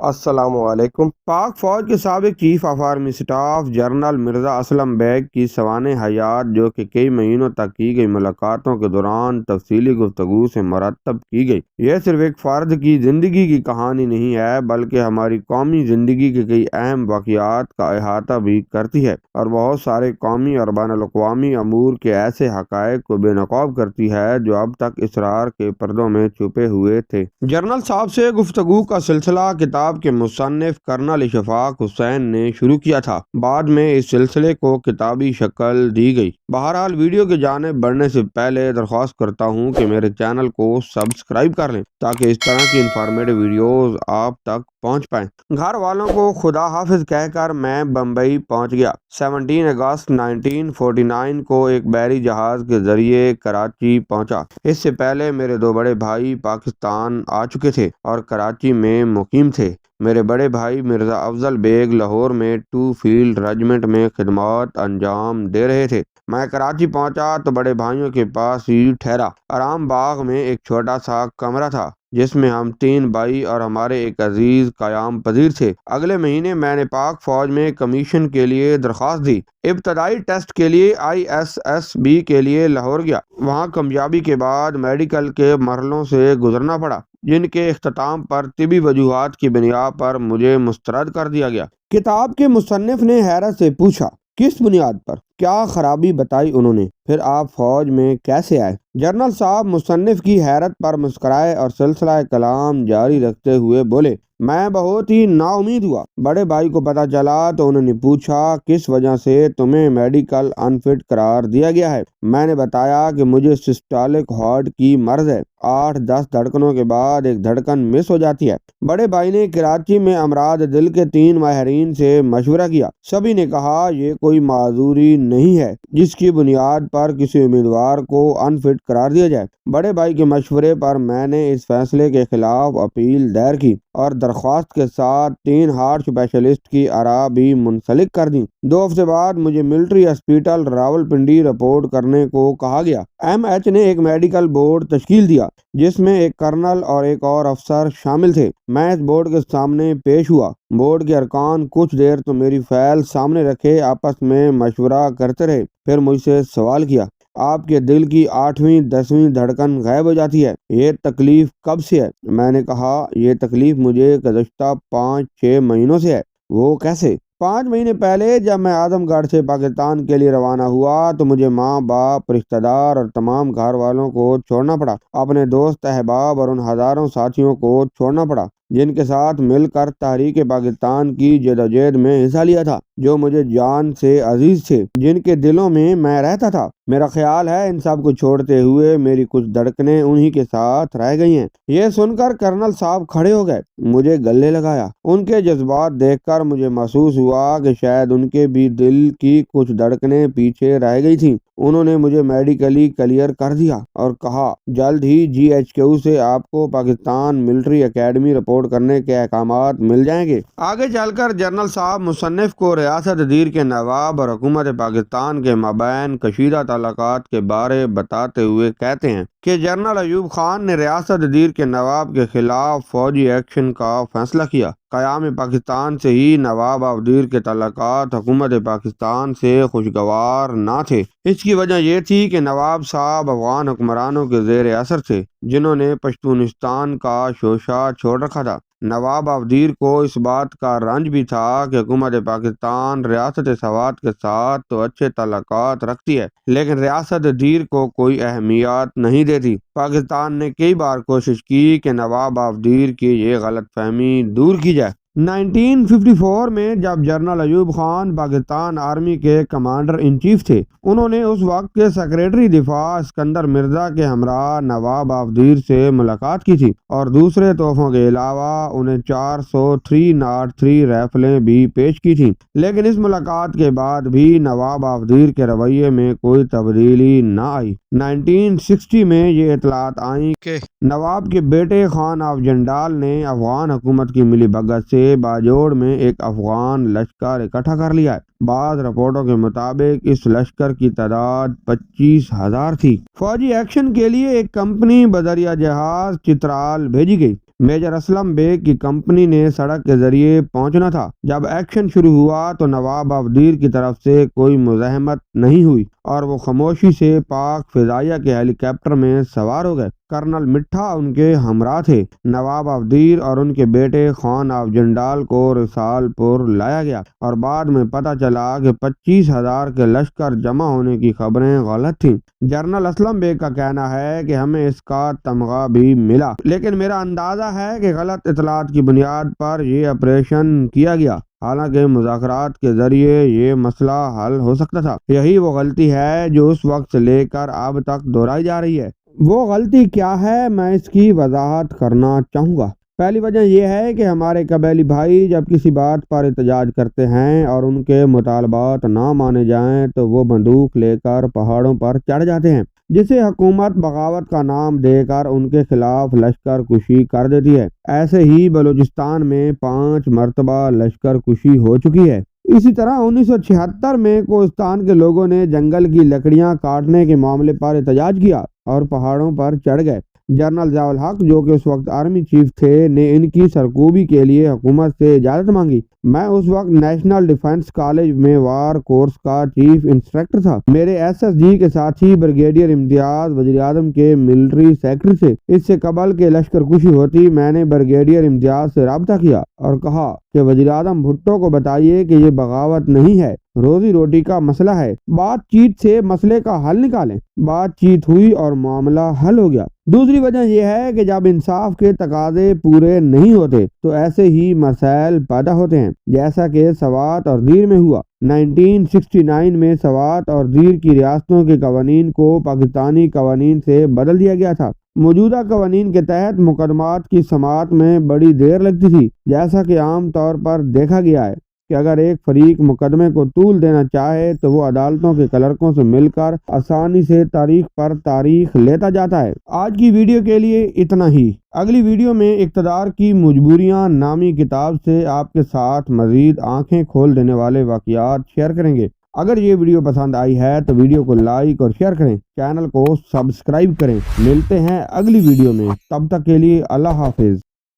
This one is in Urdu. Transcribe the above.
السلام علیکم۔ پاک فوج کے سابق chief of army staff general Mirza Aslam Beg کی سوانح حیات، جو کہ کئی مہینوں تک کی گئی ملاقاتوں کے دوران تفصیلی گفتگو سے مرتب کی گئی، یہ صرف ایک فرد کی زندگی کی کہانی نہیں ہے بلکہ ہماری قومی زندگی کے کئی اہم واقعات کا احاطہ بھی کرتی ہے اور بہت سارے قومی اور بین الاقوامی امور کے ایسے حقائق کو بے نقاب کرتی ہے جو اب تک اسرار کے پردوں میں چھپے ہوئے تھے۔ جنرل صاحب سے گفتگو کا سلسلہ کتاب کے مصنف کرنل اشفاق حسین نے شروع کیا تھا۔ بعد میں اس سلسلے کو کتابی شکل دی گئی۔ بہرحال ویڈیو کی جانب بڑھنے سے پہلے درخواست کرتا ہوں کہ میرے چینل کو سبسکرائب کر لیں تاکہ اس طرح کی انفارمیٹو ویڈیوز آپ تک پہنچ پائیں۔ گھر والوں کو خدا حافظ کہہ کر میں بمبئی پہنچ گیا۔ 17 اگست 1949 کو ایک بحری جہاز کے ذریعے کراچی پہنچا۔ اس سے پہلے میرے دو بڑے بھائی پاکستان آ چکے تھے اور کراچی میں مقیم تھے۔ میرے بڑے بھائی مرزا افضل بیگ لاہور میں 2 فیلڈ ریجمنٹ میں خدمات انجام دے رہے تھے۔ میں کراچی پہنچا تو بڑے بھائیوں کے پاس ہی ٹھہرا۔ آرام باغ میں ایک چھوٹا سا کمرہ تھا جس میں ہم 3 بھائی اور ہمارے ایک عزیز قیام پذیر تھے۔ اگلے مہینے میں نے پاک فوج میں کمیشن کے لیے درخواست دی۔ ابتدائی ٹیسٹ کے لیے ISSB کے لیے لاہور گیا۔ وہاں کامیابی کے بعد میڈیکل کے مرحلوں سے گزرنا پڑا جن کے اختتام پر طبی وجوہات کی بنیاد پر مجھے مسترد کر دیا گیا۔ کتاب کے مصنف نے حیرت سے پوچھا، کس بنیاد پر؟ کیا خرابی بتائی انہوں نے؟ پھر آپ فوج میں کیسے آئے؟ جنرل صاحب مصنف کی حیرت پر مسکرائے اور سلسلہ کلام جاری رکھتے ہوئے بولے، میں بہت ہی نا امید ہوا۔ بڑے بھائی کو پتہ چلا تو انہوں نے پوچھا، کس وجہ سے تمہیں میڈیکل انفٹ قرار دیا گیا ہے؟ میں نے بتایا کہ مجھے سسٹولک ہارٹ کی مرض ہے، 8-10 دھڑکنوں کے بعد ایک دھڑکن مس ہو جاتی ہے۔ بڑے بھائی نے کراچی میں امراض دل کے 3 ماہرین سے مشورہ کیا۔ سبھی نے کہا یہ کوئی معذوری نہیں ہے جس کی بنیاد پر کسی امیدوار کو انفٹ قرار دیا جائے۔ بڑے بھائی کے مشورے پر میں نے اس فیصلے کے خلاف اپیل دائر کی اور درخواست کے ساتھ 3 ہارٹ اسپیشلسٹ کی آراء بھی منسلک کر دیں۔ 2 ہفتے بعد مجھے ملٹری ہاسپٹل راولپنڈی رپورٹ کرنے کو کہا گیا۔ MH نے ایک میڈیکل بورڈ تشکیل دیا جس میں ایک کرنل اور ایک اور افسر شامل تھے۔ میں اس بورڈ کے سامنے پیش ہوا۔ بورڈ کے ارکان کچھ دیر تو میری فائل سامنے رکھے آپس میں مشورہ کرتے رہے، پھر مجھ سے سوال کیا، آپ کے دل کی 8ویں 10ویں دھڑکن غائب ہو جاتی ہے، یہ تکلیف کب سے ہے؟ میں نے کہا یہ تکلیف مجھے گزشتہ 5-6 مہینوں سے ہے۔ وہ کیسے؟ 5 مہینے پہلے جب میں اعظم گڑھ سے پاکستان کے لیے روانہ ہوا تو مجھے ماں باپ، رشتہ دار اور تمام گھر والوں کو چھوڑنا پڑا، اپنے دوست احباب اور ان ہزاروں ساتھیوں کو چھوڑنا پڑا جن کے ساتھ مل کر تحریک پاکستان کی جدوجہد میں حصہ لیا تھا، جو مجھے جان سے عزیز تھے، جن کے دلوں میں میں رہتا تھا۔ میرا خیال ہے ان سب کو چھوڑتے ہوئے میری کچھ دھڑکنیں انہی کے ساتھ رہ گئی ہیں۔ یہ سن کر کرنل صاحب کھڑے ہو گئے، مجھے گلے لگایا۔ ان کے جذبات دیکھ کر مجھے محسوس ہوا کہ شاید ان کے بھی دل کی کچھ دھڑکنیں پیچھے رہ گئی تھیں۔ انہوں نے مجھے میڈیکلی کلیئر کر دیا اور کہا جلد ہی GHQ سے آپ کو پاکستان ملٹری اکیڈمی رپورٹ کرنے کے احکامات مل جائیں گے۔ آگے چل کر جنرل صاحب مصنف کو ریاست دیر کے نواب اور حکومت پاکستان کے مابین کشیدہ تعلقات کے بارے بتاتے ہوئے کہتے ہیں کہ جنرل ایوب خان نے ریاست دیر کے نواب کے خلاف فوجی ایکشن کا فیصلہ کیا۔ قیام پاکستان سے ہی نواب آف دیر کے تعلقات حکومت پاکستان سے خوشگوار نہ تھے۔ اس کی وجہ یہ تھی کہ نواب صاحب افغان حکمرانوں کے زیر اثر تھے جنہوں نے پشتونستان کا شوشہ چھوڑ رکھا تھا۔ نواب آف دیر کو اس بات کا رنج بھی تھا کہ حکومت پاکستان ریاست سوات کے ساتھ تو اچھے تعلقات رکھتی ہے لیکن ریاست دیر کو کوئی اہمیت نہیں دیتی۔ پاکستان نے کئی بار کوشش کی کہ نواب آف دیر کی یہ غلط فہمی دور کی جائے۔ 1954 میں جب جنرل ایوب خان پاکستان آرمی کے کمانڈر ان چیف تھے، انہوں نے اس وقت کے سیکریٹری دفاع اسکندر مرزا کے ہمراہ نواب آف دیر سے ملاقات کی تھی اور دوسرے تحفوں کے علاوہ انہیں 403 رائفلیں بھی پیش کی تھیں، لیکن اس ملاقات کے بعد بھی نواب آف دیر کے رویے میں کوئی تبدیلی نہ آئی۔ 1960 میں یہ اطلاعات آئیں کہ نواب کے بیٹے خان آف جنڈال نے افغان حکومت کی ملی بھگت سے باجوڑ میں ایک افغان لشکر اکٹھا کر لیا ہے۔ بعض رپورٹوں کے مطابق اس لشکر کی تعداد 25,000 تھی۔ فوجی ایکشن کے لیے ایک کمپنی بذریعہ جہاز چترال بھیجی گئی۔ میجر اسلم بیگ کی کمپنی نے سڑک کے ذریعے پہنچنا تھا۔ جب ایکشن شروع ہوا تو نواب افدیر کی طرف سے کوئی مزاحمت نہیں ہوئی اور وہ خاموشی سے پاک فضائیہ کے ہیلی کاپٹر میں سوار ہو گئے۔ کرنل مٹھا ان کے ہمراہ تھے۔ نواب افدیر اور ان کے بیٹے خان آف جنڈال کو رسال پور لایا گیا اور بعد میں پتہ چلا کہ 25,000 کے لشکر جمع ہونے کی خبریں غلط تھیں۔ جنرل اسلم بیگ کا کہنا ہے کہ ہمیں اس کا تمغہ بھی ملا، لیکن میرا اندازہ ہے کہ غلط اطلاعات کی بنیاد پر یہ آپریشن کیا گیا، حالانکہ مذاکرات کے ذریعے یہ مسئلہ حل ہو سکتا تھا۔ یہی وہ غلطی ہے جو اس وقت سے لے کر اب تک دہرائی جا رہی ہے۔ وہ غلطی کیا ہے، میں اس کی وضاحت کرنا چاہوں گا۔ پہلی وجہ یہ ہے کہ ہمارے قبائلی بھائی جب کسی بات پر احتجاج کرتے ہیں اور ان کے مطالبات نہ مانے جائیں تو وہ بندوق لے کر پہاڑوں پر چڑھ جاتے ہیں، جسے حکومت بغاوت کا نام دے کر ان کے خلاف لشکر کشی کر دیتی ہے۔ ایسے ہی بلوچستان میں 5 مرتبہ لشکر کشی ہو چکی ہے۔ اسی طرح 1976 میں کوہستان کے لوگوں نے جنگل کی لکڑیاں کاٹنے کے معاملے پر احتجاج کیا اور پہاڑوں پر چڑھ گئے۔ جنرل ضیاء الحق جو کہ اس وقت آرمی چیف تھے نے ان کی سرکوبی کے لیے حکومت سے اجازت مانگی۔ میں اس وقت نیشنل ڈیفنس کالج میں وار کورس کا چیف انسٹرکٹر تھا۔ میرے ایس ایس جی کے ساتھی بریگیڈیئر امتیاز وزیر اعظم کے ملٹری سیکرٹری تھے۔ اس سے قبل کہ لشکر کشی ہوتی میں نے بریگیڈیئر امتیاز سے رابطہ کیا اور کہا کہ وزیر اعظم بھٹو کو بتائیے کہ یہ بغاوت نہیں ہے، روزی روٹی کا مسئلہ ہے، بات چیت سے مسئلے کا حل نکالیں۔ بات چیت ہوئی اور معاملہ حل ہو گیا۔ دوسری وجہ یہ ہے کہ جب انصاف کے تقاضے پورے نہیں ہوتے تو ایسے ہی مسائل پیدا ہوتے ہیں، جیسا کہ سوات اور دیر میں ہوا۔ 1969 میں سوات اور دیر کی ریاستوں کے قوانین کو پاکستانی قوانین سے بدل دیا گیا تھا۔ موجودہ قوانین کے تحت مقدمات کی سماعت میں بڑی دیر لگتی تھی، جیسا کہ عام طور پر دیکھا گیا ہے کہ اگر ایک فریق مقدمے کو طول دینا چاہے تو وہ عدالتوں کے کلرکوں سے مل کر آسانی سے تاریخ پر تاریخ لیتا جاتا ہے۔ آج کی ویڈیو کے لیے اتنا ہی۔ اگلی ویڈیو میں اقتدار کی مجبوریاں نامی کتاب سے آپ کے ساتھ مزید آنکھیں کھول دینے والے واقعات شیئر کریں گے۔ اگر یہ ویڈیو پسند آئی ہے تو ویڈیو کو لائک اور شیئر کریں، چینل کو سبسکرائب کریں۔ ملتے ہیں اگلی ویڈیو میں، تب تک کے لیے اللہ حافظ۔